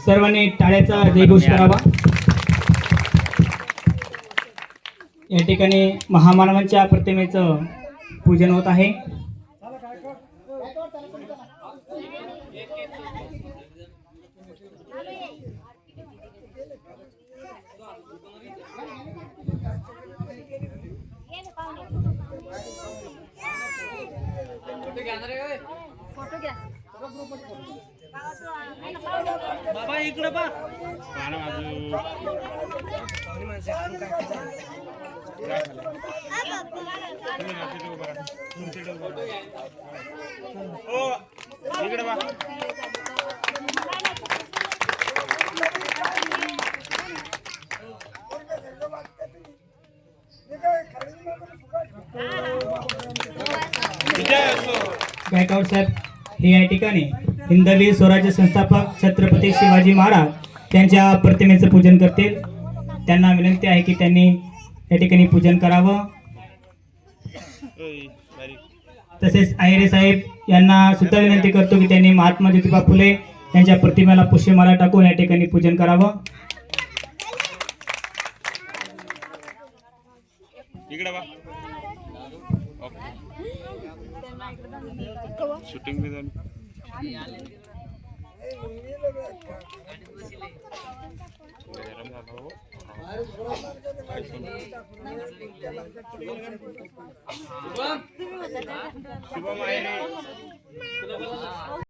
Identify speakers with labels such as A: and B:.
A: सर्वांनी टाळ्याचा जयघोष करावा। या ठिकाणी महामानवांच्या प्रतिमेचं पूजन होत आहे।
B: बाबा इकडे बा इकडे बा
A: गायकवाड साहेब हे या ठिकाणी हिंदवी स्वराज्य संस्थापक छत्रपती शिवाजी महाराज त्यांच्या प्रतिमेचं पूजन करतील। त्यांना विनंती आहे की त्यांनी या ठिकाणी पूजन करावं। तसेच आयरे साहेब यांना सुद्धा विनंती करतो की त्यांनी महात्मा ज्योतिबा फुले यांच्या प्रतिमेला पुष्पमाला टाकून या ठिकाणी पूजन करावं।
B: इकडे बा शूटिंग में जान शुभम आहे